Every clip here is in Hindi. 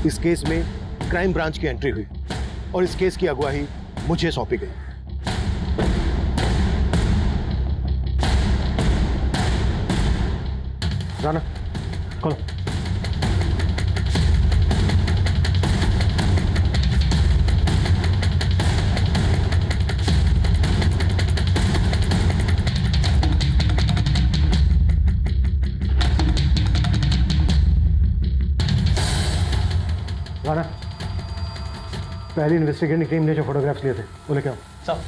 इस केस में क्राइम ब्रांच की एंट्री हुई और इस केस की अगुवाई मुझे सौंपी गई। राणा, खोलो। राणा, पहली इन्वेस्टिगेटिंग टीम ने जो फोटोग्राफ्स लिए थे वो लेके आओ। साहब,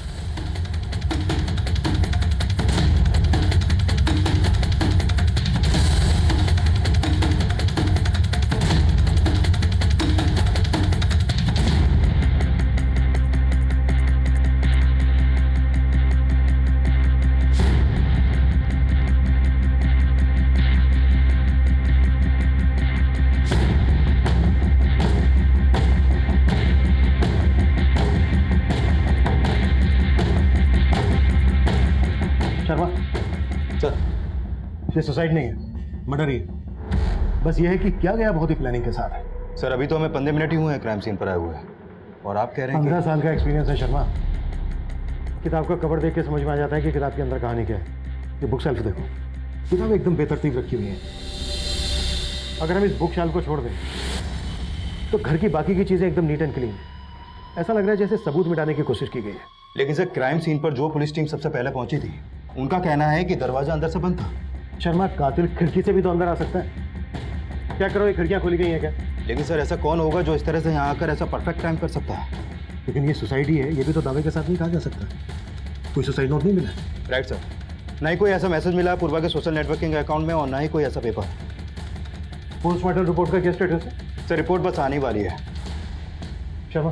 शर्मा, सर ये सुसाइड नहीं है, मर्डर ही है। बस ये है कि क्या गया बहुत ही प्लानिंग के साथ है। सर, अभी तो हमें 15 मिनट ही हुए हैं क्राइम सीन पर आए हुए, और आप कह रहे हैं 15 साल का एक्सपीरियंस है शर्मा। किताब का कवर देख के समझ में आ जाता है कि किताब के अंदर कहानी क्या है। ये बुक शेल्फ देखो, किताब एकदम बेतरतीब रखी हुई है। अगर हम इस बुक शेल्फ को छोड़ दें तो घर की बाकी की चीजें एकदम नीट एंड क्लीन। ऐसा लग रहा है जैसे सबूत मिटाने की कोशिश की गई है। लेकिन सर, क्राइम सीन पर जो पुलिस टीम सबसे पहले पहुंची थी, उनका कहना है कि दरवाजा अंदर से बंद था। शर्मा, कातिल खिड़की से भी तो अंदर आ सकता है। क्या करो, ये खिड़कियां खोली गई हैं क्या? लेकिन सर, ऐसा कौन होगा जो इस तरह से यहाँ आकर ऐसा परफेक्ट क्राइम कर सकता है? लेकिन ये सोसाइटी है, ये भी तो दावे के साथ नहीं कहा जा सकता। कोई सुसाइड नोट नहीं मिला। राइट सर, ना ही कोई ऐसा मैसेज मिला पूर्वा के सोशल नेटवर्किंग अकाउंट में, और ना ही कोई ऐसा पेपर। पोस्टमार्टम रिपोर्ट का क्या स्टेटस है? सर, रिपोर्ट बस आने वाली है। शर्मा,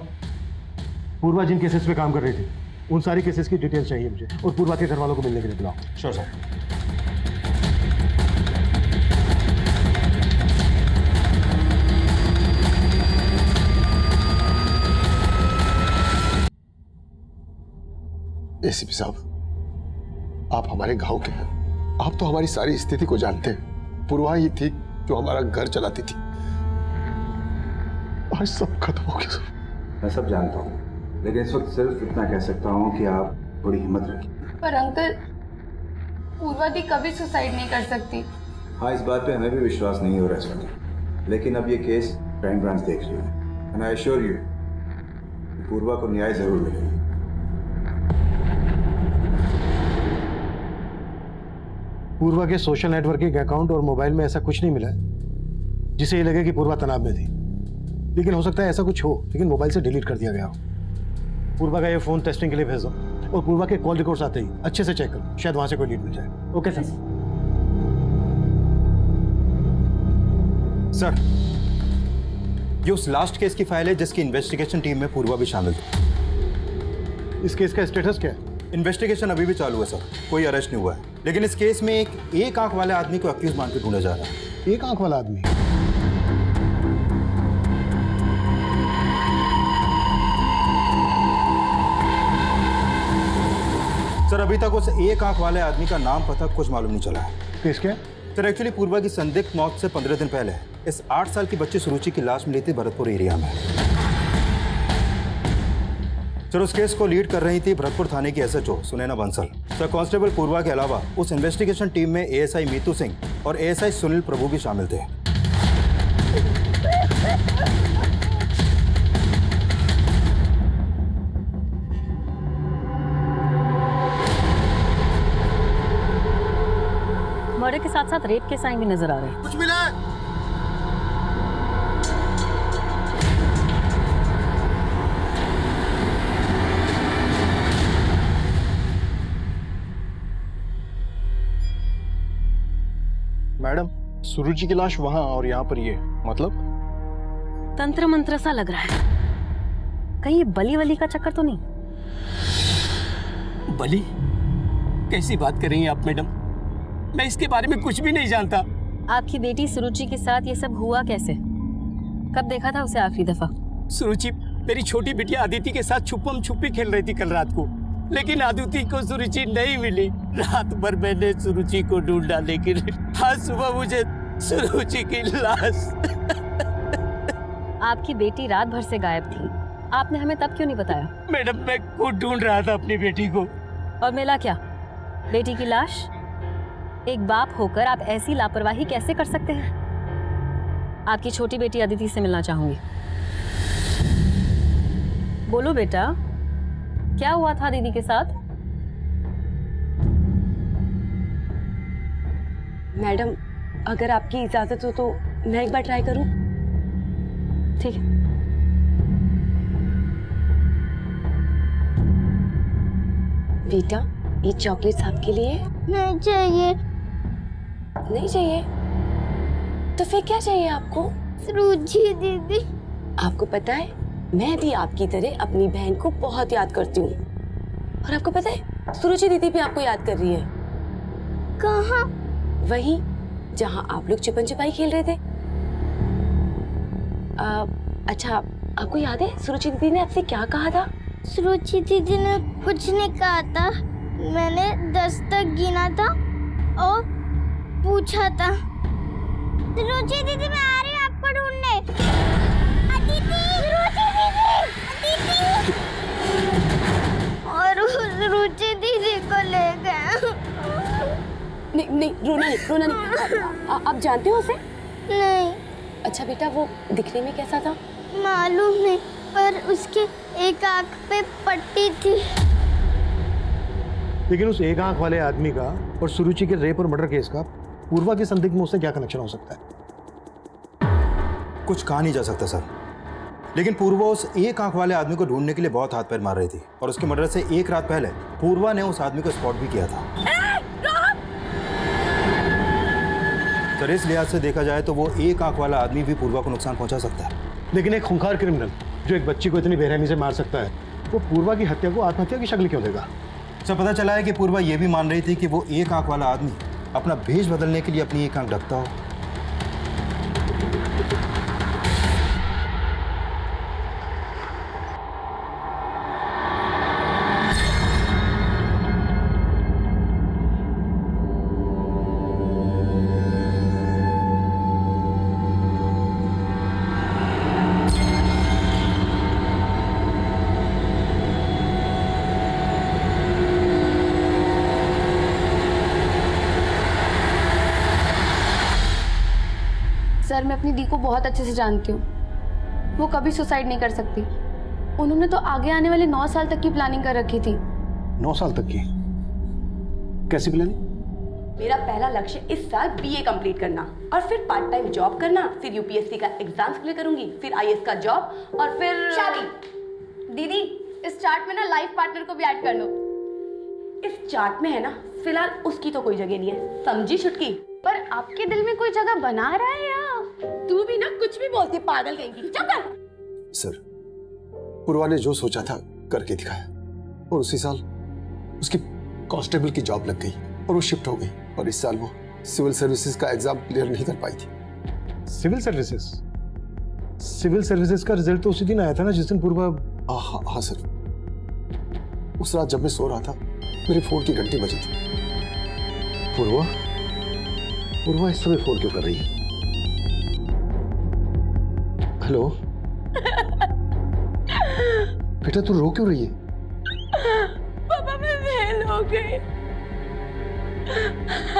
पूर्वा जिन केसेस पे काम कर रही थी उन सारी केसेस की डिटेल्स चाहिए मुझे, और पूर्वा के घर वालों को मिलने के लिए बुलाओ। Sure sir. एसीपी साहब, आप हमारे गांव के हैं, आप तो हमारी सारी स्थिति को जानते हैं। पूर्वा ही थी जो हमारा घर चलाती थी। आज सब खत्म हो गया। मैं सब जानता हूँ, लेकिन इस वक्त सिर्फ इतना कह सकता हूँ कि आप थोड़ी हिम्मत रखिए। पर अंकल, पूर्वा दी कभी सुसाइड नहीं कर सकती। हाँ, इस बात पे हमें भी विश्वास नहीं हो रहा इस वक्त, लेकिन अब ये केस क्राइम ब्रांच देख रही है। एंड आई एश्योर यू, पूर्वा को न्याय जरूर मिलेगा। पूर्वा के सोशल नेटवर्किंग अकाउंट और मोबाइल में ऐसा कुछ नहीं मिला जिसे ये लगे कि पूर्वा तनाव में थी। लेकिन हो सकता है ऐसा कुछ हो, लेकिन मोबाइल से डिलीट कर दिया गया हो। पूर्वा का ये फोन टेस्टिंग के लिए भेजो, और पूर्वा के कॉल रिकॉर्ड्स आते ही अच्छे से चेक करो, शायद वहां से कोई लीड मिल जाए। Okay sir. सर, ये उस लास्ट केस की फाइल है जिसकी इन्वेस्टिगेशन टीम में पूर्वा भी शामिल थी। इस केस का स्टेटस क्या है? इन्वेस्टिगेशन अभी भी चालू है सर, कोई अरेस्ट नहीं हुआ है। लेकिन इस केस में एक आंख वाले आदमी को अक्यूज मान के ढूंढा जा रहा है। एक आंख वाला आदमी? सर, अभी तक उस एक आंख वाले आदमी का नाम पता कुछ मालूम नहीं चला है। केस क्या? सर, एक्चुअली पूर्वा की संदिग्ध मौत से 15 दिन पहले इस 8 साल की बच्ची सुरुचि की लाश मिली थी भरतपुर एरिया में। सर, उस केस को लीड कर रही थी भरतपुर थाने की SHO Sunaina Bansal. Sir, constable Purva के अलावा उस इन्वेस्टिगेशन टीम में एएसआई मीतू सिंह और एएसआई सुनील प्रभु भी शामिल थे। मर्डर के साथ साथ रेप के साइन भी नजर आ रहे हैं। कुछ मिला है? मैडम, सुरुचि की लाश वहां और यहाँ पर ये, मतलब? तंत्र मंत्र सा लग रहा है। कहीं ये बलि वली का चक्कर तो नहीं? बलि? कैसी बात कर रही हैं आप मैडम? मैं इसके बारे में कुछ भी नहीं जानता। आपकी बेटी सुरुचि के साथ ये सब हुआ कैसे? कब देखा था उसे आखिरी दफा? सुरुचि मेरी छोटी बिटिया अदिति के साथ छुपम छुपी खेल रही थी कल रात को, लेकिन अदिति को सुरुचि नहीं मिली। रात भर मैंने सुरुचि को ढूंढा, लेकिन आज सुबह मुझे सुरुचि की लाश आपकी बेटी रात भर से गायब थी, आपने हमें तब क्यों नहीं बताया? मैडम मैं खुद ढूंढ रहा था अपनी बेटी को। और मिला क्या? बेटी की लाश? एक बाप होकर आप ऐसी लापरवाही कैसे कर सकते हैं? आपकी छोटी बेटी अदिति से मिलना चाहूंगी। बोलो बेटा, क्या हुआ था दीदी के साथ? मैडम, अगर आपकी इजाजत हो तो मैं एक बार ट्राई करूं? ठीक है। बेटा, ये चॉकलेट्स आपके लिए। नहीं चाहिए। नहीं चाहिए? तो फिर क्या चाहिए आपको? सुरुचि दीदी। आपको पता है, मैं भी आपकी तरह अपनी बहन को बहुत याद करती हूँ। और आपको पता है, सुरुचि दीदी भी आपको याद कर रही है। कहाँ? वहीं जहाँ आप लोग छुपन छुपाई खेल रहे थे। अच्छा, आपको याद है सुरुचि दीदी ने आपसे क्या कहा था? सुरुचि दीदी ने कुछ नहीं कहा था। मैंने 10 तक गिना था और पूछा था, सुरुचि दीदी मैं आ रही हूँ आपको ढूंढने। अदिति! सुरुचि दीदी! अदिति! और सुरुचि दीदी को ले गए। नहीं नहीं, रोना नहीं, रोना नहीं। आप जानते हो उसे? नहीं अच्छा बेटा, वो दिखने में कैसा था? मालूम नहीं, पर उसके एक आंख पे पट्टी थी। लेकिन उस एक आंख वाले आदमी का और सुरुचि के रेप और मर्डर केस का पूर्वा के संदिग्ध में उससे क्या कनेक्शन हो सकता है? कुछ कहा नहीं जा सकता सर, लेकिन पूर्वा उस एक आंख वाले आदमी को ढूंढने के लिए बहुत हाथ पैर मार रही थी और उसके मर्डर से एक रात पहले पूर्वा ने उस आदमी को स्पॉट भी किया था। सर, इस लिहाज से देखा जाए तो वो एक आंख वाला आदमी भी पूर्वा को नुकसान पहुंचा सकता है। लेकिन एक खूंखार क्रिमिनल जो एक बच्ची को इतनी बेरहमी से मार सकता है, वो पूर्वा की हत्या को आत्महत्या की शक्ल क्यों देगा? सर, पता चला है कि पूर्वा ये भी मान रही थी कि वो एक आंख वाला आदमी अपना भेष बदलने के लिए अपनी एक आंख ढकता हो। सर, मैं अपनी दी को बहुत अच्छे से जानती हूँ। वो कभी सुसाइड नहीं कर सकती। उन्होंने तो आगे आने वाले 9 साल तक की प्लानिंग कर रखी थी। 9 साल तक की? कैसी प्लानिंग? मेरा पहला लक्ष्य इस साल बीए कंप्लीट करना और फिर पार्ट टाइम जॉब करना, फिर यूपीएससी का एग्जाम क्लियर करूंगी, फिर आईएएस का जॉब और फिर शादी। दीदी, इस चार्ट में ना लाइफ पार्टनर को भी ऐड कर लो। इस चार्ट में है ना, फिलहाल उसकी तो कोई जगह नहीं है, समझी छुटकी? पर आपके दिल में कोई जगह बना रहा है या? तू भी ना कुछ भी बोलती, पागल कहेंगी। चुप कर। सर, पूर्वा ने जो सोचा था करके दिखाया और उसी साल उसकी कांस्टेबल की जॉब लग गई और वो शिफ्ट हो गई और इस साल वो सिविल सर्विसेज का एग्जाम क्लियर नहीं कर पाई थी। Civil services? सिविल सर्विसेज का रिजल्ट तो उसी दिन आया था ना जिस दिन पूर्वा। हाँ सर, उस रात जब मैं सो रहा था मेरे फोन की घंटी बजी थी। पूर्वा? पूर्वा इस समय फोन क्यों कर रही है? हेलो बेटा, तू रो क्यों रही है? पापा, मैं फेल हो गई।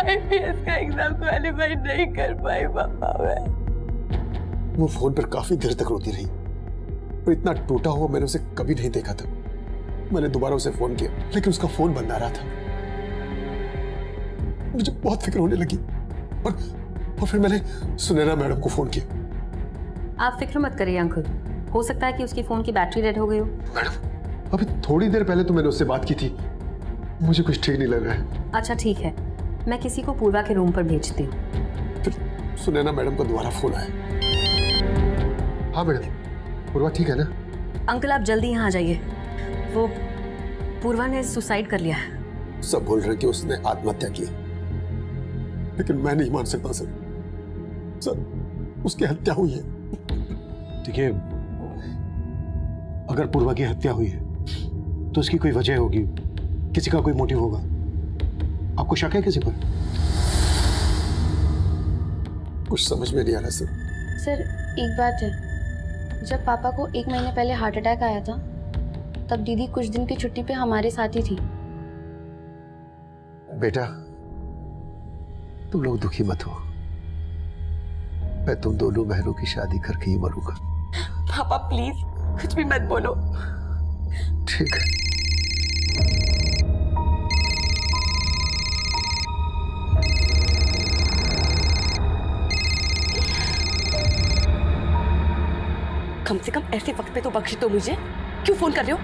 आईपीएस का एग्जाम क्वालीफाई नहीं कर पाई पापा मैं। वो फोन पर काफी देर तक रोती रही और इतना टूटा हुआ मैंने उसे कभी नहीं देखा था। मैंने दोबारा उसे फोन किया लेकिन उसका फोन बंद आ रहा था। मुझे बहुत फिक्र होने लगी और फिर मैंने सुनैना मैडम को फोन किया। आप फिक्र मत करिए अंकल, हो सकता है कि उसकी फोन की बैटरी डेड हो गई हो। मैडम, अभी थोड़ी देर पहले तो मैंने उससे बात की थी, मुझे कुछ ठीक नहीं लग रहा है। अच्छा ठीक है, मैं किसी को पूर्वा के रूम पर भेजती हूँ। फिर सुनैना मैडम का दोबारा फोन आया। हाँ मैडम, पूर्वा ठीक है ना? अंकल आप जल्दी यहाँ आ जाइए, वो पूर्वा ने सुसाइड कर लिया है। सब बोल रहे हैं कि उसने आत्महत्या की, लेकिन मैं नहीं मान सकता सर। सर, उसकी हत्या हुई है। देखिए, अगर पूर्वा की हत्या हुई है तो उसकी कोई वजह होगी, किसी का कोई मोटिव होगा। आपको शक है किसी पर? कुछ समझ में नहीं आ रहा सर। सर, एक बात है, जब पापा को 1 महीने पहले हार्ट अटैक आया था तब दीदी कुछ दिन की छुट्टी पे हमारे साथ ही थी। बेटा, तुम लोग दुखी मत हो। मैं तुम दोनों बहनों की शादी करके ही मरूंगा। पापा प्लीज कुछ भी मत बोलो। ठीक है। कम से कम ऐसे वक्त पे तो बख्श दो मुझे। क्यों फोन कर रहे हो?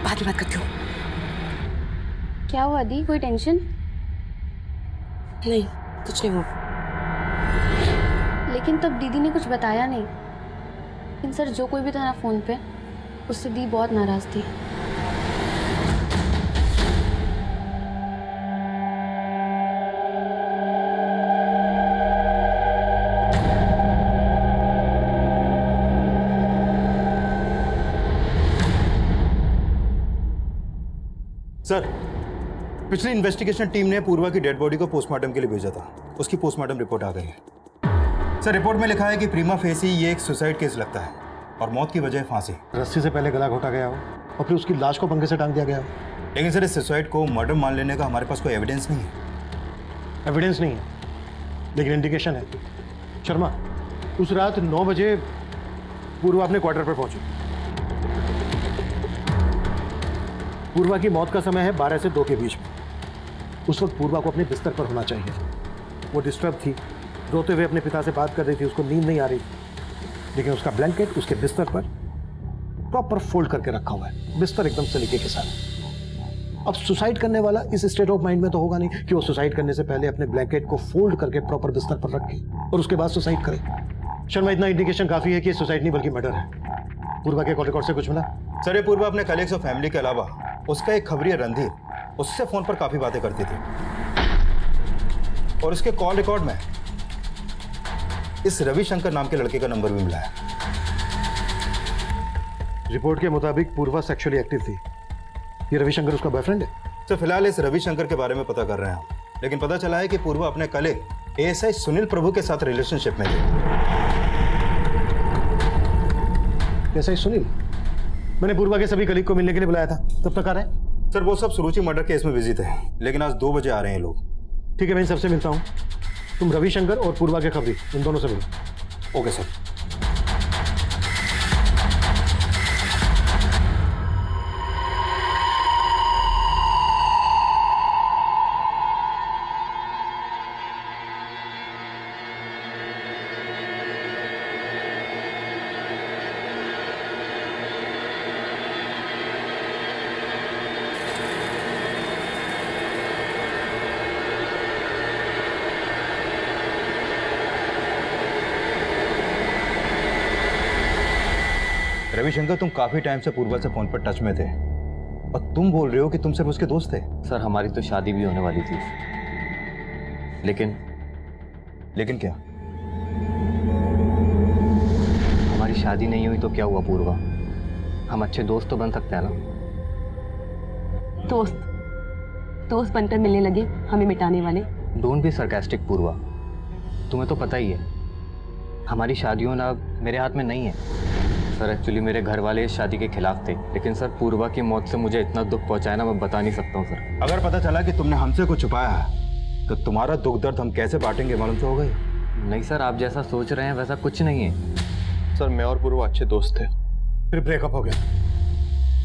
बाद में बात करती हूँ। क्या हुआ दी, कोई टेंशन? नहीं, कुछ नहीं हुआ। लेकिन तब दीदी ने कुछ बताया नहीं। लेकिन सर जो कोई भी था ना फोन पे, उससे दी बहुत नाराज थी। सर, पिछली इन्वेस्टिगेशन टीम ने पूर्वा की डेड बॉडी को पोस्टमार्टम के लिए भेजा था। उसकी पोस्टमार्टम रिपोर्ट आ गई है। सर, रिपोर्ट में लिखा है कि प्रीमा फेसी ये एक सुसाइड केस लगता है और मौत की वजह फांसी। रस्सी से पहले गला घोटा गया हो और फिर उसकी लाश को पंखे से टांग दिया गया हो। लेकिन सर, इस सुसाइड को मर्डर मान लेने का हमारे पास कोई एविडेंस नहीं है। एविडेंस नहीं है, लेकिन इंडिकेशन है। शर्मा, उस रात 9 बजे पूर्वा अपने क्वार्टर पर पहुंची। पूर्वा की मौत का समय है 12 से 2 के बीच में। उस वक्त पूर्वा को अपने बिस्तर पर होना चाहिए। वो डिस्टर्ब थी, रोते हुए अपने पिता से बात कर रही थी, उसको नींद नहीं आ रही थी। लेकिन उसका ब्लैंकेट उसके बिस्तर पर प्रॉपर फोल्ड करके रखा हुआ है, बिस्तर एकदम सलीके के साथ। अब सुसाइड करने वाला इस स्टेट ऑफ माइंड में तो होगा नहीं कि वो सुसाइड करने से पहले अपने ब्लैंकेट को फोल्ड करके प्रॉपर बिस्तर पर रखे और उसके बाद सुसाइड करे। शर्मा, इतना इंडिकेशन काफी है कि सुसाइड नहीं बल्कि मर्डर है। पूर्वा के कॉल रिकॉर्ड से कुछ मिला? सर, ये पूर्वा अपने कलीग्स और फैमिली के अलावा उसका एक खबरिया रणधीर, उससे फोन पर काफी बातें करती थी। और उसके कॉल रिकॉर्ड में इस रविशंकर नाम के लड़के का नंबर भी मिला है। रिपोर्ट के मुताबिक पूर्वा सेक्सुअली एक्टिव थी। ये रविशंकर उसका बॉयफ्रेंड है? तो फिलहाल इस रविशंकर के बारे में पता कर रहे हैं हम। लेकिन पता चला है कि पूर्वा अपने कलीग एएसआई सुनील प्रभु के साथ रिलेशनशिप में थे। एएसआई सुनील? मैंने पूर्वा के सभी कलीग को मिलने के लिए बुलाया था, तब तक आ रहे हैं? सर, वो सब सुरुचि मर्डर केस में बिजी थे, लेकिन आज 2 बजे आ रहे हैं लोग। ठीक है, मैं इन सबसे मिलता हूँ। तुम रविशंकर और पूर्वा के खबरी, इन दोनों से मिलो। Okay sir. रविशंकर, तुम काफी टाइम से पूर्वा से फोन पर टच में थे और तुम बोल रहे हो कि तुम सिर्फ उसके दोस्त थे। सर, हमारी तो शादी भी होने वाली थी। लेकिन क्या? हमारी शादी नहीं हुई तो क्या हुआ पूर्वा? हम अच्छे दोस्त तो बन सकते हैं ना? दोस्त बनकर मिलने लगे हमें मिटाने वाले। डोंट बी सरकास्टिक पूर्वा। तुम्हें तो पता ही है हमारी शादियों ना मेरे हाथ में नहीं है। सर, एक्चुअली मेरे घर वाले इस शादी के खिलाफ थे, लेकिन सर पूर्वा की मौत से मुझे इतना दुख पहुंचाया ना, मैं बता नहीं सकता हूँ सर। अगर पता चला कि तुमने हमसे कुछ छुपाया है तो तुम्हारा दुख दर्द हम कैसे बांटेंगे, मालूम तो होगा ही। नहीं सर, आप जैसा सोच रहे हैं वैसा कुछ नहीं है। सर, मैं और पूर्वा अच्छे दोस्त थे। फिर ब्रेकअप हो गया,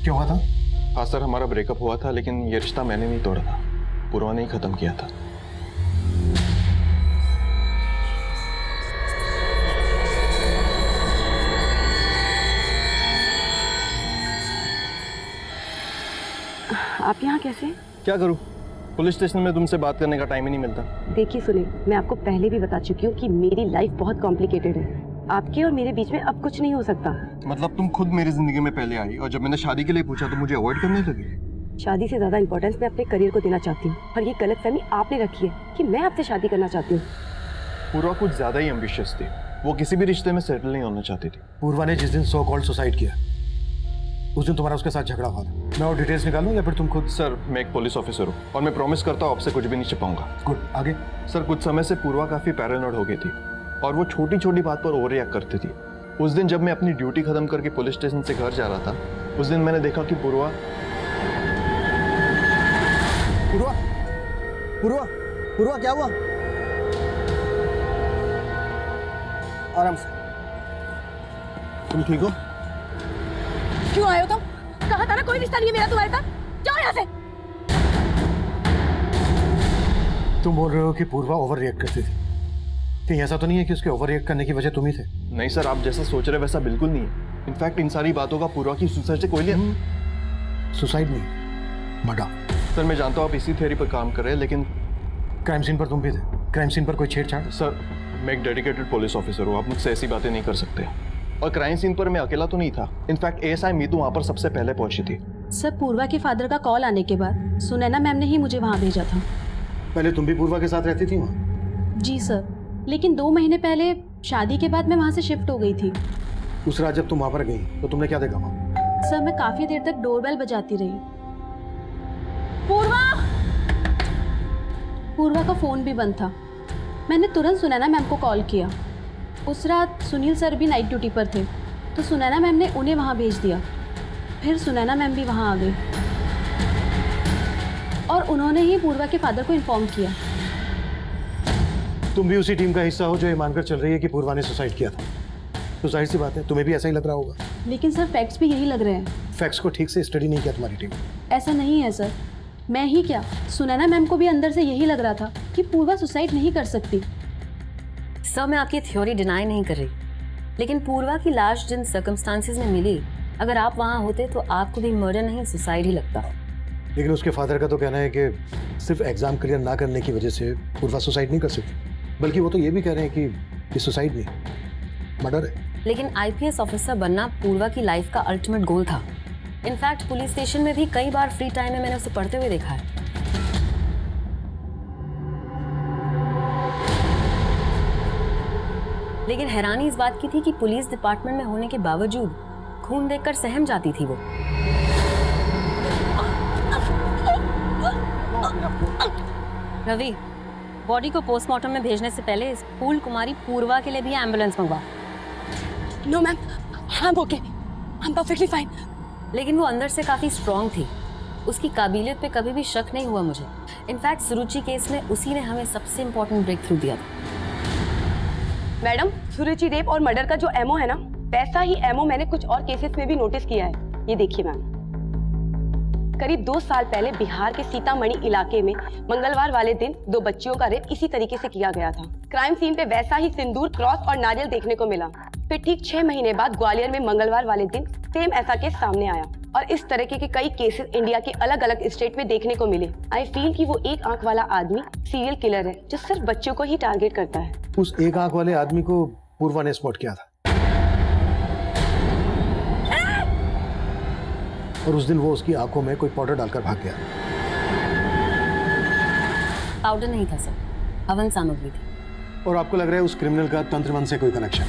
क्यों हुआ था? हाँ सर, हमारा ब्रेकअप हुआ था, लेकिन ये रिश्ता मैंने नहीं तोड़ा था, पूर्वा ने ही खत्म किया था। आप यहाँ कैसे? क्या करूँ, पुलिस स्टेशन में तुमसे बात करने का टाइम ही नहीं मिलता। देखिए सुनिए, मैं आपको पहले भी बता चुकी हूँ कि मेरी लाइफ बहुत कॉम्प्लिकेटेड है। आपके और मेरे बीच में अब कुछ नहीं हो सकता। मतलब तुम खुद मेरी जिंदगी में पहले आई और जब मैंने शादी के लिए पूछा तो मुझे अवॉइड करने लगी। शादी से ज्यादा इंपॉर्टेंस मैं अपने करियर को देना चाहती हूँ और ये गलतफहमी आपने रखी है कि मैं आपसे शादी करना चाहती हूँ। पूर्वा कुछ ज्यादा ही एम्बिशियस थी, वो किसी भी रिश्ते में सेटल नहीं होना चाहती थी। पूर्वा ने जिस दिन सो कॉल्ड सुसाइड किया उस दिन तुम्हारा उसके साथ झगड़ा हुआ था। मैं और डिटेल्स निकालूं या फिर तुम खुद? सर, मैं एक पुलिस ऑफिसर हूँ और मैं प्रॉमिस करता हूँ आपसे कुछ भी नहीं छिपाऊंगा। गुड, आगे? सर, कुछ समय से पूर्वा काफी पैरानॉइड हो गई थी। और वो छोटी छोटी बात पर ओवर रिएक्ट करती थी। उस दिन जब मैं अपनी ड्यूटी खत्म करके पुलिस स्टेशन से घर जा रहा था, उस दिन मैंने देखा कि पूर्वा क्या हुआ? आराम से। तुम ठीक हो? क्यों आए हो तुम? कहा था ना कोई रिश्ता नहीं है मेरा तुम्हारे साथ। जाओ यहाँ से। तुम बोल रहे हो कि पूर्वा ओवर रिएक्ट करती थी। कहीं ऐसा तो नहीं है कि उसके ओवर रिएक्ट करने की वजह तुम ही थे? नहीं सर, आप जैसा सोच रहे वैसा बिल्कुल नहीं है। इनफैक्ट इन सारी बातों का पूर्वा की सुसाइड से कोई लिया। सुसाइड नहीं, मर्डर। सर मैं जानता हूँ आप इसी थ्योरी पर काम कर रहे हैं, लेकिन क्राइम सीन पर तुम भी थे। क्राइम सीन पर कोई छेड़छाड़? सर मैं एक डेडिकेटेड पुलिस ऑफिसर हूँ, आप मुझसे ऐसी बातें नहीं कर सकते। और क्राइम सीन पर मैं अकेला तो नहीं था। इनफैक्ट एएसआई मीतू वहाँ पर सबसे पहले पहुंची थी। सर पूर्वा के फादर का कॉल आने के बाद सुनैना मैम ने ही मुझे वहाँ भेजा था। पहले तुम भी पूर्वा के साथ रहती थी वहाँ? जी सर, लेकिन 2 महीने पहले शादी के बाद मैं वहाँ से शिफ्ट हो गई थी। उस रात जब तुम वहाँ पर गई तो तुमने क्या देखा वहाँ? सर मैं काफी देर तक डोरबेल बजाती रही। पूर्वा का फोन भी बंद था। मैंने तुरंत सुनैना मैम को कॉल किया। उस रात सुनील सर भी नाइट ड्यूटी पर थे, तो सुनैना मैम ने उन्हें वहाँ भेज दिया। फिर सुनैना मैम भी वहाँ आ गई और उन्होंने ही पूर्वा के फादर को इन्फॉर्म किया। तुम भी उसी टीम का हिस्सा हो जो ये मानकर चल रही है कि पूर्वा ने सुसाइड किया था। तो जाहिर सी बात है तुम्हें भी ऐसा ही लग रहा होगा। लेकिन सर फैक्ट्स भी यही लग रहे हैं। फैक्ट्स को ठीक से स्टडी नहीं किया तुम्हारी टीम। ऐसा नहीं है सर, मैं ही क्या, सुनैना मैम को भी अंदर से यही लग रहा था कि पूर्वा सुसाइड नहीं कर सकती। सर मैं आपकी थ्योरी डिनाई नहीं कर रही, लेकिन पूर्वा की लाश जिन सर्कमस्टांसेस में मिली, अगर आप वहाँ होते तो आपको भी मर्डर नहीं सुसाइड ही लगता। लेकिन उसके फादर का तो कहना है कि सिर्फ एग्जाम क्लियर ना करने की वजह से पूर्वा सुसाइड नहीं कर सकती, बल्कि वो तो ये भी कह रहे हैं कि ये सुसाइड नहीं, मर्डर है। लेकिन आईपीएस ऑफिसर बनना पूर्वा की लाइफ का अल्टीमेट गोल था। इनफैक्ट पुलिस स्टेशन में भी कई बार फ्री टाइम में मैंने उसे पढ़ते हुए देखा है। लेकिन हैरानी इस बात की थी कि पुलिस डिपार्टमेंट में होने के बावजूद खून देखकर सहम जाती थी वो। रवि, बॉडी को पोस्टमार्टम में भेजने से पहले स्कूल कुमारी पूर्वा के लिए भी एम्बुलेंस मंगवा। No ma'am, I am okay, I am perfectly fine. लेकिन वो अंदर से काफी स्ट्रांग थी। उसकी काबिलियत पे कभी भी शक नहीं हुआ मुझे। इनफैक्ट सुरुचि केस में उसी ने हमें सबसे इम्पोर्टेंट ब्रेक थ्रू दिया था। मैडम, सुरुचि रेप और मर्डर का जो एमओ है ना, वैसा ही एमओ मैंने कुछ और केसेस में भी नोटिस किया है। ये देखिए मैम, करीब 2 साल पहले बिहार के सीतामढ़ी इलाके में मंगलवार वाले दिन 2 बच्चियों का रेप इसी तरीके से किया गया था। क्राइम सीन पे वैसा ही सिंदूर, क्रॉस और नारियल देखने को मिला। फिर ठीक 6 महीने बाद ग्वालियर में मंगलवार वाले दिन सेम ऐसा केस सामने आया और इस तरीके के कई केसेस इंडिया के अलग अलग स्टेट में देखने को मिले। आई फील कि वो एक आंख वाला आदमी सीरियल किलर है जो सिर्फ बच्चों को ही टारगेट करता है। उस एक आंख वाले आदमी को पूर्वा ने स्पॉट किया था और उस दिन वो उसकी आंखों में कोई पाउडर डालकर भाग गया। पाउडर नहीं था सर, हवन सामग्री थी। और आपको लग रहा है उस क्रिमिनल का तंत्रमन से कोई कनेक्शन?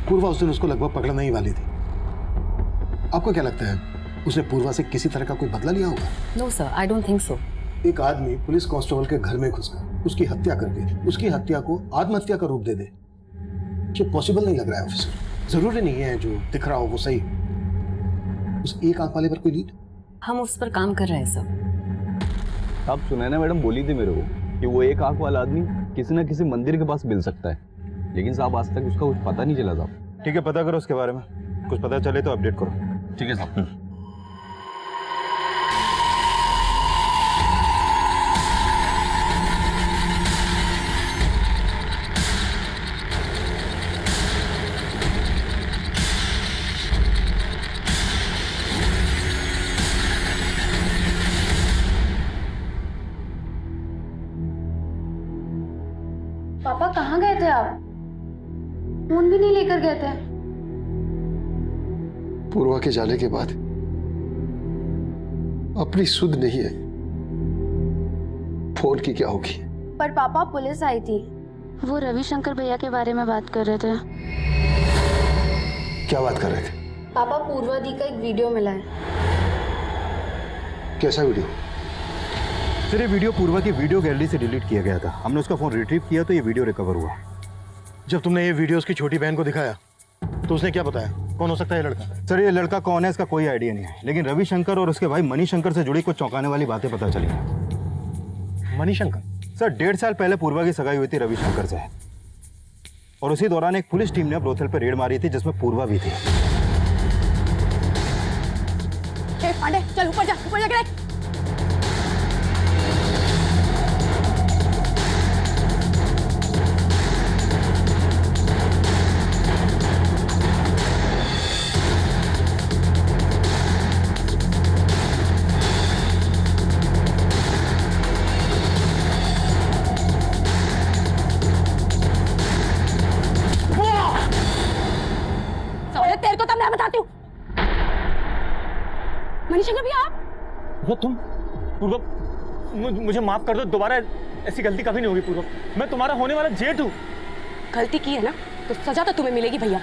पूर्वा उस दिन उसको लगभग पकड़ना ही वाली थी। आपको क्या लगता है उसने पूर्वा से किसी तरह का कोई बदला लिया होगा? No sir, I don't think so. एक आदमी पुलिस कांस्टेबल के घर में घुसकर उसकी हत्या करके उसकी हत्या को आत्महत्या का रूप दे दे, ये पॉसिबल नहीं लग रहा है ऑफिसर। जरूरी नहीं है जो दिख रहा हो वो सही। उस एक आंख वाले पर कोई लीड? हम उस पर काम कर रहे हैं सर। आप सुनैना मैडम बोली थी मेरे को कि वो एक आंख वाला आदमी किसी न किसी मंदिर के पास मिल सकता है, लेकिन साहब आज तक उसका कुछ पता नहीं चला साहब। ठीक है, पता करो उसके बारे में, कुछ पता चले तो अपडेट करो। ठीक है साहब। पापा कहाँ गए थे आप? फोन भी नहीं लेकर गए थे। पूर्वा के जाने के बाद अपनी सुध नहीं है, फोन की क्या होगी? पर पापा पुलिस आई थी, वो रविशंकर भैया के बारे में बात कर रहे थे। क्या बात कर रहे थे? पापा पूर्वा दी का एक वीडियो मिला है। कैसा वीडियो? सर ये वीडियो पूर्वा की वीडियो गैलरी से डिलीट किया गया था। हमने उसका फोन रिट्रीव किया तो ये वीडियो रिकवर हुआ। जब तुमने ये वीडियो उसकी छोटी बहन को दिखाया तो उसने क्या बताया, कौन हो सकता है ये लड़का? सर ये लड़का कौन है इसका कोई आइडिया नहीं है, लेकिन रविशंकर और उसके भाई मणिशंकर से जुड़ी कुछ चौंकाने वाली बातें पता चली। मणिशंकर? सर 1.5 साल पहले पूर्वा की सगाई हुई थी रविशंकर से, और उसी दौरान एक पुलिस टीम ने ब्रोथल पर रेड मारी थी जिसमें पूर्वा भी थी। पांडे चल ऊपर जा देख। तेरे को तब मैं बताती हूँ। मणिशंकर भैया आप? वो तुम? पूर्व, मुझे माफ कर दो, दोबारा ऐसी गलती कभी नहीं होगी। पूर्व, मैं तुम्हारा होने वाला जेठ हूँ। गलती की है ना तो सजा तो तुम्हें मिलेगी भैया।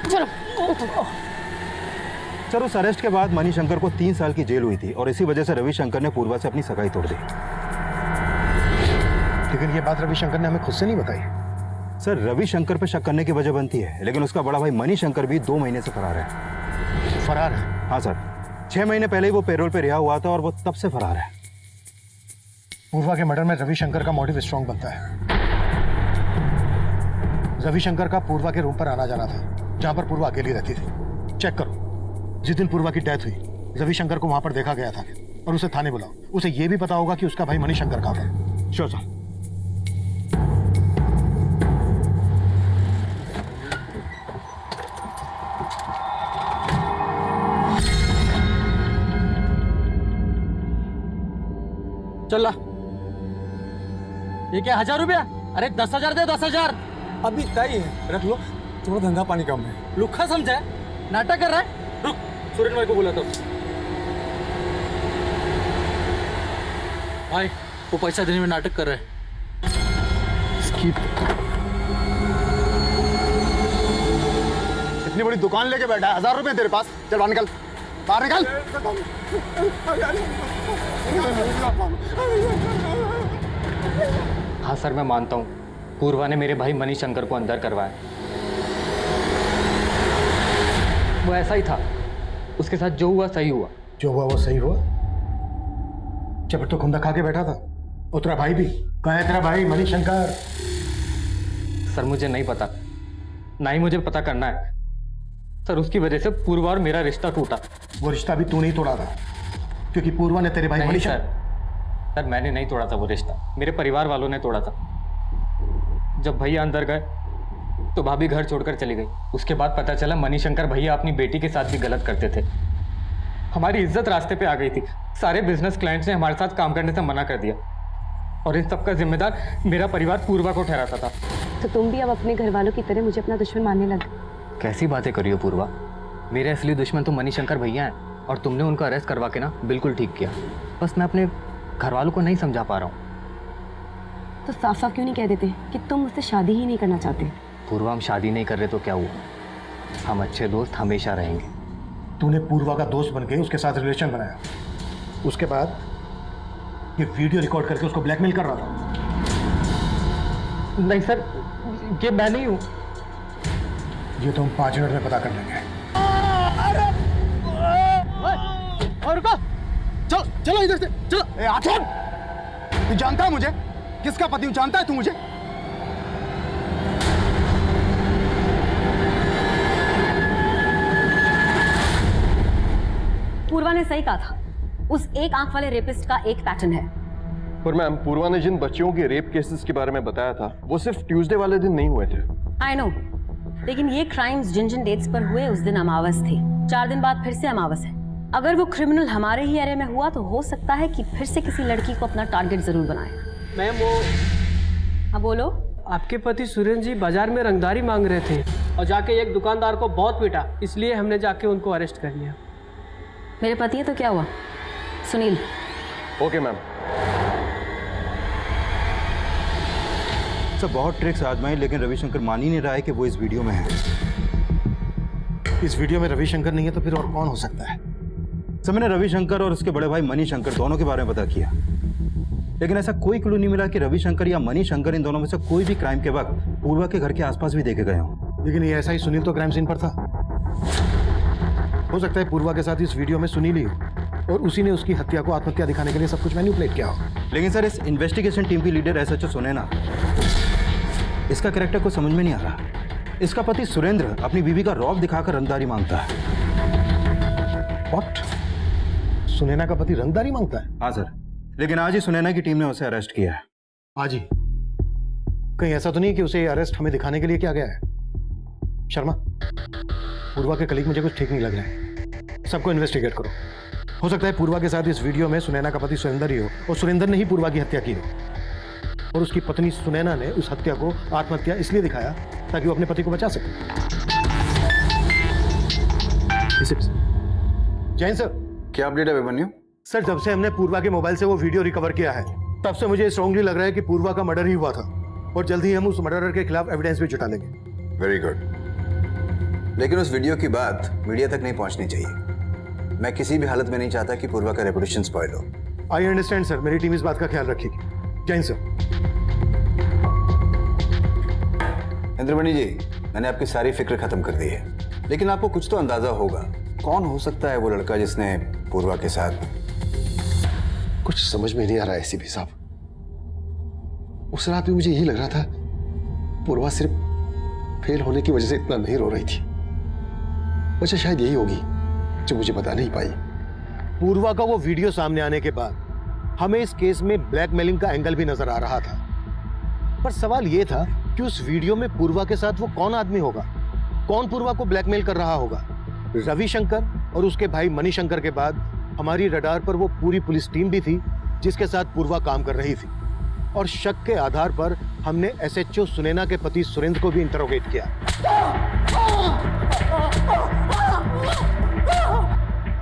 चलो। सर उस अरेस्ट के बाद मणिशंकर को 3 साल की जेल हुई थी और इसी वजह से रविशंकर ने पूर्वा से अपनी सगाई तोड़ दी। लेकिन ये बात रविशंकर ने हमें खुद से नहीं बताई। सर रविशंकर पे शक करने की वजह बनती है, लेकिन उसका बड़ा भाई मणिशंकर भी 2 महीने से फरार है। फरार है? हाँ सर, 6 महीने पहले ही वो पेरोल पे रिहा हुआ था और वो तब से फरार है। पूर्वा के मर्डर में रविशंकर का मोटिव स्ट्रॉन्ग बनता है। रविशंकर का पूर्वा के रूम पर आना जाना था, जहां पर पूर्वा अकेली रहती थी। चेक करो, जिस दिन पूर्वा की डेथ हुई रविशंकर को वहां पर देखा गया था और उसे थाने बुलाओ। उसे यह भी पता होगा कि उसका भाई मणिशंकर कहां है। Sure sir. चल ये क्या 1000 रुपया? अरे 10,000 दे, 10,000 अभी तय है, रख लो, थोड़ा धंधा पानी कम है। लुखा समझा है, नाटक कर रहा है। रुक, सूरज भाई को बुलाता हूँ। भाई वो पैसा देने में नाटक कर रहा है। इतनी बड़ी दुकान लेके बैठा है, 1000 रुपए तेरे पास, चल बाहर निकल, बाहर निकल। हाँ सर मैं मानता हूँ, पूर्वा ने मेरे भाई मणिशंकर को अंदर करवाया। वो ऐसा ही था, उसके साथ जो हुआ सही हुआ। जो हुआ वो सही हुआ? जब तो खुंदा खा के बैठा था, और तेरा भाई भी कहाँ है? तेरा भाई मणिशंकर? सर मुझे नहीं पता, ना ही मुझे पता करना है। सर उसकी वजह से पूर्वा और मेरा रिश्ता टूटा। वो रिश्ता भी तू नहीं तोड़ा था, क्योंकि पूर्वा ने तेरे भाई मणिशंकर। सर मैंने नहीं तोड़ा था वो रिश्ता, मेरे परिवार वालों ने तोड़ा था। जब भैया अंदर गए तो भाभी घर छोड़कर चली गई। उसके बाद पता चला मणिशंकर भैया अपनी बेटी के साथ भी गलत करते थे। हमारी इज्जत रास्ते पे आ गई थी। सारे बिजनेस क्लाइंट्स ने हमारे साथ काम करने से मना कर दिया, और इन सबका जिम्मेदार मेरा परिवार पूर्वा को ठहराता था। तो तुम भी अब अपने घर वालों की तरह मुझे अपना दुश्मन मानने लगे? कैसी बातें करी हो पूर्वा, मेरे असली दुश्मन तो मणिशंकर भैया हैं, और तुमने उनको अरेस्ट करवा के ना बिल्कुल ठीक किया। बस मैं अपने घर वालों को नहीं समझा पा रहा हूँ। तो साफ साफ क्यों नहीं कह देते कि तुम मुझसे शादी ही नहीं करना चाहते? पूर्वा हम शादी नहीं कर रहे तो क्या हुआ, हम अच्छे दोस्त हमेशा रहेंगे। तूने पूर्वा का दोस्त बन के उसके साथ रिलेशन बनाया, उसके बाद ये वीडियो रिकॉर्ड करके उसको ब्लैकमेल कर रहा था। नहीं सर, ये मैं नहीं हूँ। ये तो हम 5 मिनट में पता कर लेंगे। और रुको, चलो चलो इधर से चलो। आखिर तू जानता है मुझे किसका पति हूँ? जानता है तू मुझे? पूर्वा ने सही कहा था, उस एक आंख वाले रेपिस्ट का एक पैटर्न है। पर मैम पूर्वा ने जिन बच्चियों के रेप केसेस के बारे में बताया था वो सिर्फ ट्यूसडे वाले दिन नहीं हुए थे। आई नो, लेकिन ये क्राइम्स जिन जिन डेट्स पर हुए उस दिन अमावस थी। 4 दिन बाद फिर से अमावस है। अगर वो क्रिमिनल हमारे ही एरिया में हुआ तो हो सकता है कि फिर से किसी लड़की को अपना टारगेट जरूर बनाए। मैम वो हाँ बोलो। आपके पति सुरेंद्र जी बाजार में रंगदारी मांग रहे थे और जाके एक दुकानदार को बहुत पीटा, इसलिए हमने जाके उनको अरेस्ट कर लिया। मेरे पति है तो क्या हुआ? सुनील। Okay ma'am. सब बहुत ट्रिक्स आजमाई, लेकिन रविशंकर मान ही नहीं रहा है कि वो इस वीडियो में है। इस वीडियो में रविशंकर नहीं है तो फिर और कौन हो सकता है? सर मैंने रविशंकर और उसके बड़े भाई मणिशंकर दोनों के बारे में पता किया, लेकिन ऐसा कोई क्लू नहीं मिला कि रविशंकर या मणिशंकर इन दोनों में से कोई भी क्राइम के वक्त पूर्वा के घर के आसपास भी देखे गए हों। लेकिन ये ऐसा ही सुनील तो क्राइम सीन पर था। हो सकता है पूर्वा के साथ इस वीडियो में सुनील ही हो और उसी ने उसकी हत्या को आत्महत्या दिखाने के लिए सब कुछ मैनिपुलेट किया हो। लेकिन सर, इस इन्वेस्टिगेशन टीम की लीडर एसएचओ सुनैना, इसका कैरेक्टर को समझ में नहीं आ रहा। इसका पति सुरेंद्र अपनी बीवी का रौब दिखाकर रंगदारी मांगता है। व्हाट? सुनैना का पति रंगदारी मांगता है? हाँ सर, लेकिन आज ही सुनैना की टीम ने उसे अरेस्ट किया है। आज ही? कहीं ऐसा तो नहीं कि उसे अरेस्ट हमें दिखाने के लिए किया गया है? शर्मा, पूर्वा के कलीग मुझे कुछ ठीक नहीं लग रहा है। सबको इन्वेस्टिगेट करो। हो सकता है पूर्वा के साथ इस वीडियो में सुनैना का पति सुरेंद्र ही हो और सुरेंद्र ने ही पूर्वा की हत्या की हो और उसकी पत्नी सुनैना ने उस हत्या को आत्महत्या इसलिए दिखाया ताकि वो अपने पति को बचा सके। जैन सर, क्या अपडेट है अभिमन्यु? सर, जब से हमने पूर्वा के मोबाइल से वो वीडियो रिकवर किया है तब से मुझे स्ट्रांगली लग रहा है कि पूर्वा का मर्डर ही हुआ था और जल्द ही हम उस मर्डरर के खिलाफ एविडेंस भी जुटा लेंगे। वेरी गुड, लेकिन उस वीडियो की बात मीडिया तक नहीं पहुंचनी चाहिए। मैं किसी भी हालत में नहीं चाहता कि पूर्वा का रेपुटेशन स्पॉइल हो। आई अंडरस्टैंड सर, मेरी टीम इस बात का ख्याल रखेगी। जैन सर। इंद्रमणि जी, मैंने आपकी सारी फिक्र खत्म कर दी है, लेकिन आपको कुछ तो अंदाजा होगा कौन हो सकता है वो लड़का जिसने पूर्वा के साथ। कुछ समझ में नहीं आ रहा है एसीपी साहब। उस रात भी मुझे यही लग रहा था पूर्वा सिर्फ फेल होने की वजह से इतना नहीं रो रही थी। वजह शायद यही होगी जो मुझे बता नहीं पाई। पूर्वा का वो वीडियो सामने आने के बाद हमें इस केस में ब्लैकमेलिंग का एंगल भी नजर आ रहा था, पर सवाल ये था कि उस वीडियो में पूर्वा के साथ वो कौन आदमी होगा, कौन पूर्वा को ब्लैकमेल कर रहा होगा। रविशंकर और उसके भाई मणिशंकर के बाद हमारी रडार पर वो पूरी पुलिस टीम भी थी जिसके साथ पूर्वा काम कर रही थी और शक के आधार पर हमने एसएचओ सुनैना के पति सुरेंद्र को भी इंटरोगेट किया।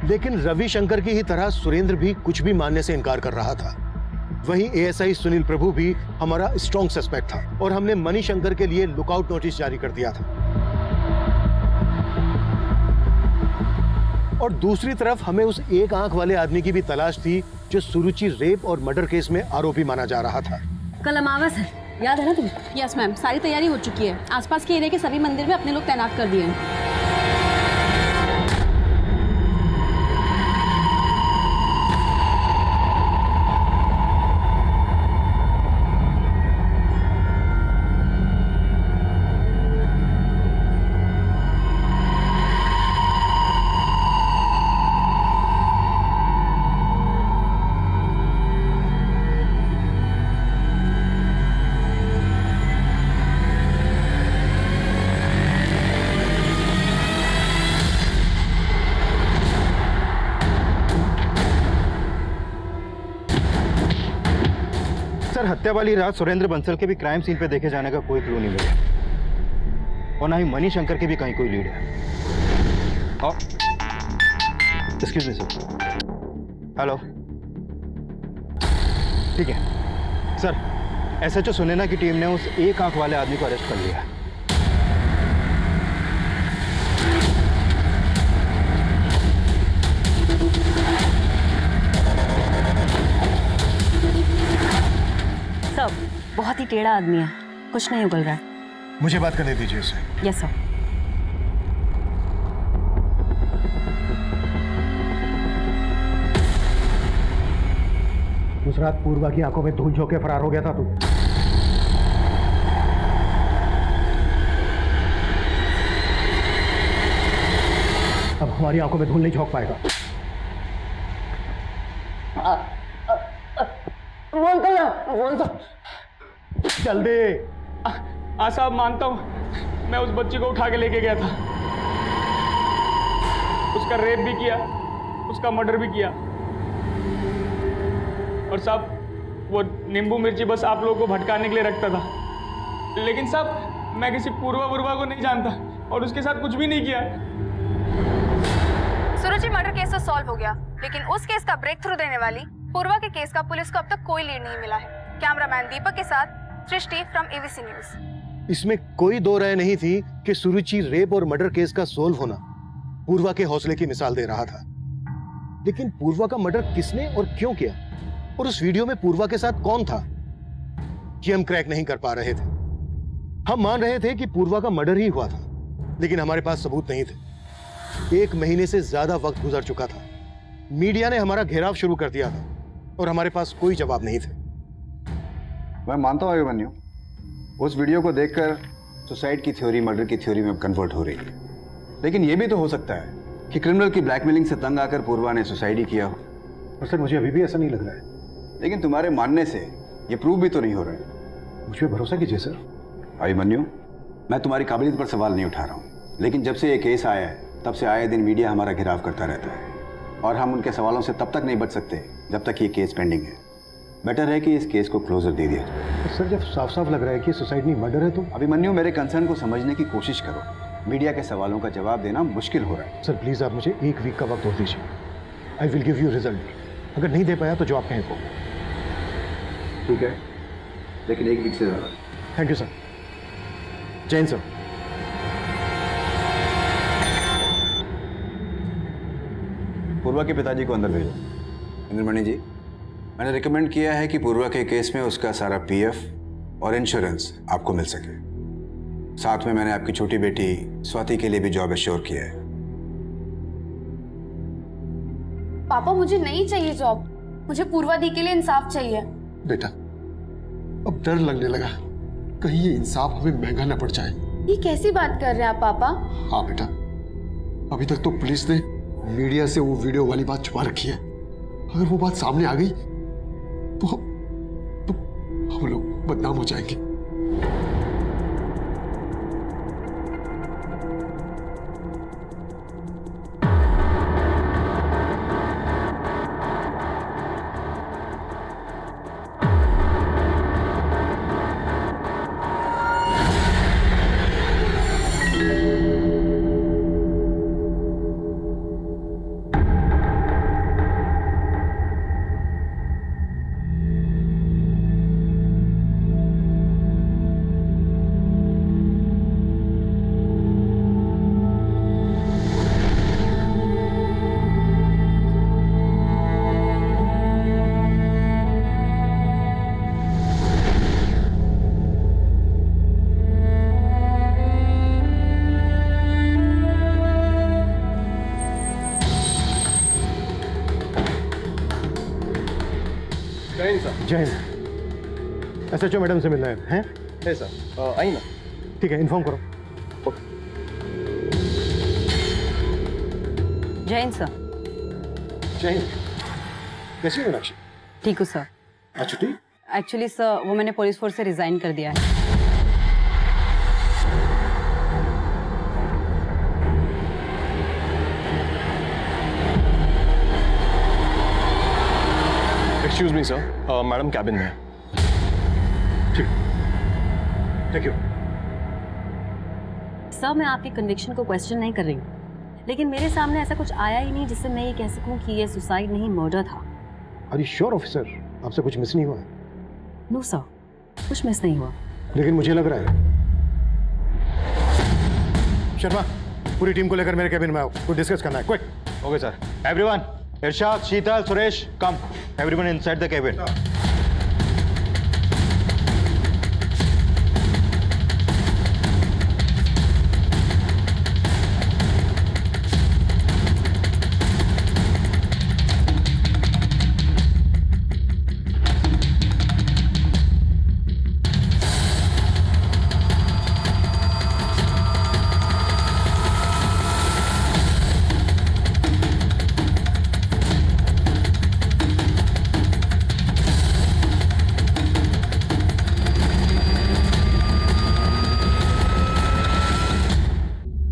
लेकिन रविशंकर की ही तरह सुरेंद्र भी कुछ भी मानने से इनकार कर रहा था। वहीं एएसआई सुनील प्रभु भी हमारा स्ट्रॉन्ग सस्पेक्ट था और हमने मणिशंकर के लिए लुकआउट नोटिस जारी कर दिया था। और दूसरी तरफ हमें उस एक आंख वाले आदमी की भी तलाश थी जो सुरुचि रेप और मर्डर केस में आरोपी माना जा रहा था। कल अमावस है, याद है ना तुम्हें? यस मैम, सारी तैयारी हो चुकी है। आसपास के एरिया के सभी मंदिर में अपने लोग तैनात कर दिए हैं। सर, हत्या वाली रात सुरेंद्र बंसल के भी क्राइम सीन पे देखे जाने का कोई क्लू नहीं मिला और ना ही मणिशंकर के भी कहीं कोई लीड है। Excuse me sir. हेलो, ठीक है सर, एसएचओ सुनैना की टीम ने उस एक आंख वाले आदमी को अरेस्ट कर लिया है। सब बहुत ही टेढ़ा आदमी है, कुछ नहीं उगल रहा है। मुझे बात करने दीजिए इसे। Yes sir. उस रात पूर्वा की आंखों में धूल झोंक के फरार हो गया था तू। अब हमारी आंखों में धूल नहीं झोंक पाएगा। जल्दी। हाँ साहब, मानता हूँ मैं उस बच्ची को उठा के लेके गया था, उसका रेप भी किया, उसका मर्डर भी किया। और साहब वो नींबू मिर्ची बस आप लोगों को भटकाने के लिए रखता था, लेकिन साहब मैं किसी पूर्वा को नहीं जानता और उसके साथ कुछ भी नहीं किया। सुरुचि मर्डर केस तो सॉल्व हो गया, लेकिन उस केस का ब्रेक थ्रू देने वाली पूर्वा के केस का पुलिस को अब तक कोई लीड नहीं मिला है। कैमरामैन दीपक के साथ सृष्टि फ्रॉम एबीसी न्यूज। इसमें कोई दो राय नहीं थी कि सुरुचि रेप और मर्डर केस का सोल्व होना पूर्वा के हौसले की मिसाल दे रहा था। लेकिन पूर्वा का मर्डर किसने और क्यों किया और उस वीडियो में पूर्वा के साथ कौन था, ये हम क्रैक नहीं कर पा रहे थे। हम मान रहे थे कि पूर्वा का मर्डर ही हुआ था, लेकिन हमारे पास सबूत नहीं थे। 1 महीने से ज्यादा वक्त गुजर चुका था। मीडिया ने हमारा घेराव शुरू कर दिया था और हमारे पास कोई जवाब नहीं थे। मैं मानता हूँ अभिमन्यु, उस वीडियो को देखकर सुसाइड की थ्योरी मर्डर की थ्योरी में कन्वर्ट हो रही है, लेकिन यह भी तो हो सकता है कि क्रिमिनल की ब्लैकमेलिंग से तंग आकर पूर्वा ने सुसाइड ही किया हो। और सर मुझे अभी भी ऐसा नहीं लग रहा है। लेकिन तुम्हारे मानने से ये प्रूव भी तो नहीं हो रहा है। मुझ पर भरोसा कीजिए सर। अभिमन्यु, मैं तुम्हारी काबिलियत पर सवाल नहीं उठा रहा हूँ, लेकिन जब से ये केस आया है तब से आए दिन मीडिया हमारा घेराव करता रहता है और हम उनके सवालों से तब तक नहीं बच सकते जब तक ये केस पेंडिंग है। बेटर है कि इस केस को क्लोजर दे दिया जाए। सर जब साफ साफ लग रहा है कि सुसाइड नहीं मर्डर है तो? अभिमन्यु, मेरे कंसर्न को समझने की कोशिश करो। मीडिया के सवालों का जवाब देना मुश्किल हो रहा है। सर प्लीज आप मुझे 1 वीक का वक्त और दीजिए। I will give you result. अगर नहीं दे पाया तो जो आप कहें वो। ठीक है, लेकिन 1 वीक से ज़्यादा। Thank you sir. Jain sir. Purva के पिताजी को अंदर भेजो। इंद्रमणि जी, मैंने रिकमेंड किया है कि पूर्वा के केस में उसका सारा पीएफ और इंश्योरेंस आपको मिल सके। साथ में मैंने आपकी छोटी बेटी स्वाति के लिए भी जॉब एश्योर किया है। पापा मुझे नहीं चाहिए जॉब, मुझे पूर्वा दी के लिए इंसाफ चाहिए। बेटा, अब डर लगने लगा कहीं ये इंसाफ हमें महंगा न पड़ जाए। ये कैसी बात कर रहे हैं आप पापा? हाँ बेटा, अभी तक तो पुलिस ने मीडिया से वो वीडियो वाली बात छुपा रखी है। अगर वो बात सामने आ गई तो हम लोग बदनाम हो जाएंगे। जय हिंद। SHO मैडम से मिलना है सर। आई ना। ठीक है, इन्फॉर्म करो। जैन सर। जय हिंद। कैसी हो मीनाक्षी? ठीक हूँ सर। आज छुट्टी? एक्चुअली सर वो मैंने पुलिस फोर्स से रिजाइन कर दिया है। Excuse me sir, madam cabin में है। ठीक, थैंक यू। सर मैं आपकी कन्विक्शन को क्वेश्चन नहीं कर रही हूँ, लेकिन मेरे सामने ऐसा कुछ आया ही नहीं जिससे मैं ये कह सकूँ कि ये सुसाइड नहीं मर्डर था। Are you sure officer? आपसे कुछ मिस नहीं हुआ? नो सर, कुछ मिस नहीं हुआ। लेकिन मुझे लग रहा है। शर्मा, पूरी टीम को लेकर मेरे कैबिन में आओ, कुछ डिस्कस करना है। Quick. Okay sir. Everyone, Irshad, Sheetal, Suresh, come. Everyone inside the cabin.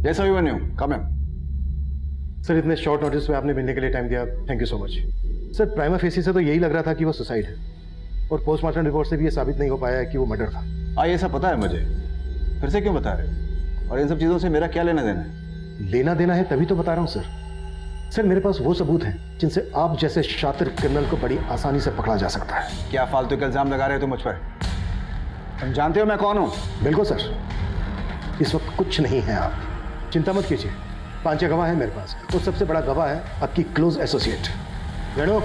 Yes, Abhimanyu, come in. Sir इतने शॉर्ट नोटिस में आपने मिलने के लिए टाइम दिया, thank you so much. Sir prima facie से तो यही लग रहा था कि वो सुसाइड है, और पोस्टमार्टम रिपोर्ट से भी ये साबित नहीं हो पाया है कि वो मर्डर था। ये सब पता है मुझे, फिर से क्यों बता रहे? और इन सब चीजों से मेरा क्या लेना देना है? लेना देना है तभी तो बता रहा हूँ सर। सर मेरे पास वो सबूत हैं जिनसे आप जैसे शातिर क्रिमिनल को बड़ी आसानी से पकड़ा जा सकता है। क्या फालतू के इल्जाम लगा रहे हो तुम मुझ पर? तुम जानते हो मैं कौन हूँ? बिल्कुल सर, इस वक्त कुछ नहीं है आप चिंता मत कीजिए। 5 गवाह है मेरे पास, और सबसे बड़ा गवाह है आपकी क्लोज एसोसिएट रेणु।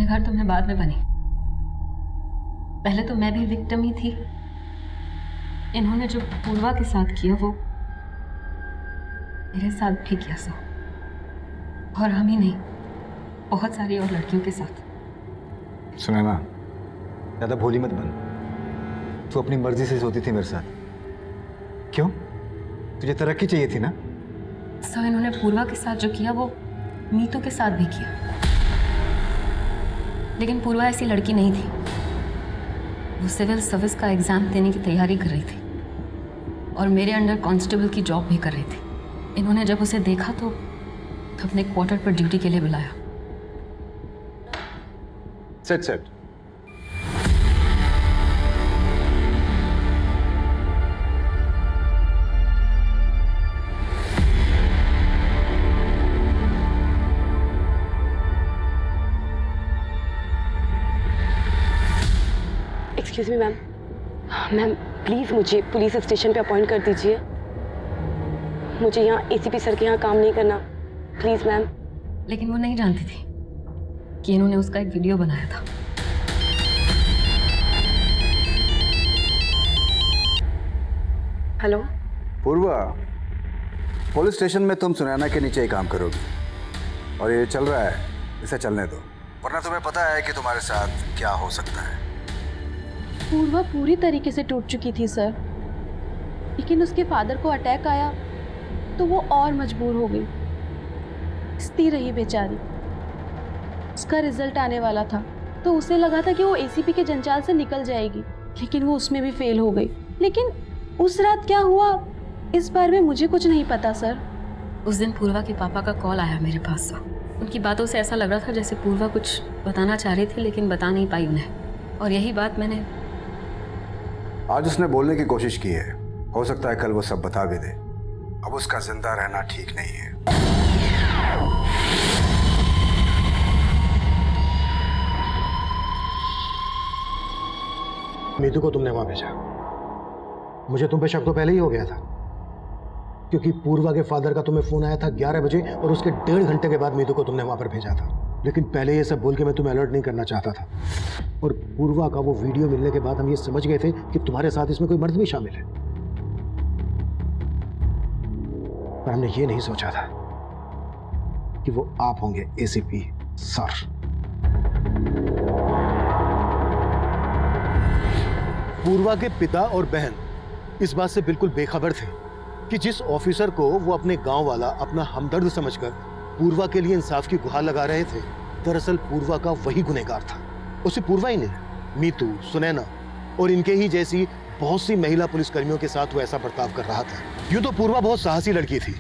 मेरे घर तो मैं बाद में बनी, पहले तो मैं भी विक्टिम ही थी। इन्होंने जो पूर्वा के साथ किया वो मेरे साथ भी किया सो, और हम ही नहीं, बहुत सारी और लड़कियों के साथ। सुनैना, ज़्यादा भोली मत बन। तू अपनी मर्जी से सोती थी मेरे साथ, क्यों? तुझे तरक्की चाहिए थी ना? सर, इन्होंने पूर्वा के साथ जो किया वो मीतू के साथ भी किया, लेकिन पूर्वा ऐसी लड़की नहीं थी। वो सिविल सर्विस का एग्जाम देने की तैयारी कर रही थी और मेरे अंडर कांस्टेबल की जॉब भी कर रही थी। इन्होंने जब उसे देखा तो अपने क्वार्टर पर ड्यूटी के लिए बुलाया। Set excuse me ma'am, ma'am please मुझे पुलिस स्टेशन पे अपॉइंट कर दीजिए। मुझे यहाँ एसीपी सर के यहाँ काम नहीं करना, प्लीज़ मैम। लेकिन वो नहीं जानती थी कि इन्होंने उसका एक वीडियो बनाया था। हेलो पूर्वा, पुलिस स्टेशन में तुम सुनैना के नीचे ही काम करोगी, और ये चल रहा है, इसे चलने दो, वरना तुम्हें पता है कि तुम्हारे साथ क्या हो सकता है। पूर्वा पूरी तरीके से टूट चुकी थी सर, लेकिन उसके फादर को अटैक आया तो वो और मजबूर हो गई, स्थिर रही बेचारी। उसका रिजल्ट आने वाला था तो उसे लगा था कि वो एसीपी के जंजाल से निकल जाएगी, लेकिन वो उसमें भी फेल हो गई। लेकिन उस रात क्या हुआ इस बारे में मुझे कुछ नहीं पता सर। उस दिन पूर्वा के पापा का कॉल आया मेरे पास। उनकी बातों से ऐसा लग रहा था जैसे पूर्वा कुछ बताना चाह रही थी लेकिन बता नहीं पाई उन्हें, और यही बात मैंने आज उसने बोलने की कोशिश की है, हो सकता है कल वो सब बता भी दे। अब उसका जिंदा रहना ठीक नहीं है। मीतू को तुमने वहां भेजा, मुझे तुम पे शक तो पहले ही हो गया था, क्योंकि पूर्वा के फादर का तुम्हें फोन आया था 11 बजे और उसके 1.5 घंटे के बाद मीतू को तुमने वहां पर भेजा था। लेकिन पहले ये सब बोल के मैं तुम्हें अलर्ट नहीं करना चाहता था, और पूर्वा का वो वीडियो मिलने के बाद हम ये समझ गए थे कि तुम्हारे साथ इसमें कोई मर्द भी शामिल है, पर हमने ये नहीं सोचा था कि वो आप होंगे एसीपी सर। पूर्वा के पिता और बहन इस बात से बिल्कुल बेखबर थे कि जिस ऑफिसर को वो अपने गांव वाला अपना हमदर्द समझकर पूर्वा के लिए इंसाफ की गुहार लगा रहे थे, दरअसल पूर्वा का वही गुनहगार था। उसे पूर्वा ही नहीं, मीतू, सुनैना और इनके ही जैसी बहुत सी महिला पुलिसकर्मियों के साथ वो ऐसा बर्ताव कर रहा था। यूं तो पूर्वा बहुत साहसी लड़की थी,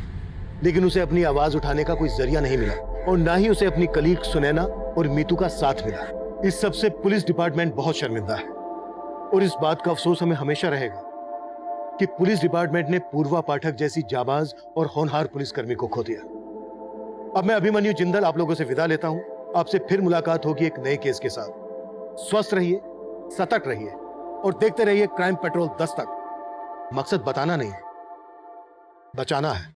लेकिन उसे अपनी आवाज उठाने का कोई जरिया नहीं मिला, और ना ही उसे अपनी कलीग सुनैना और मीतू का साथ मिला। इस सबसे पुलिस डिपार्टमेंट बहुत शर्मिंदा है, और इस बात का अफसोस हमें हमेशा रहेगा कि पुलिस डिपार्टमेंट ने पूर्वा पाठक जैसी जाबाज और होनहार पुलिसकर्मी को खो दिया। अब मैं अभिमन्यु जिंदल आप लोगों से विदा लेता हूं। आपसे फिर मुलाकात होगी एक नए केस के साथ। स्वस्थ रहिए, सतर्क रहिए और देखते रहिए क्राइम पेट्रोल 10 तक। मकसद बताना नहीं, बचाना है।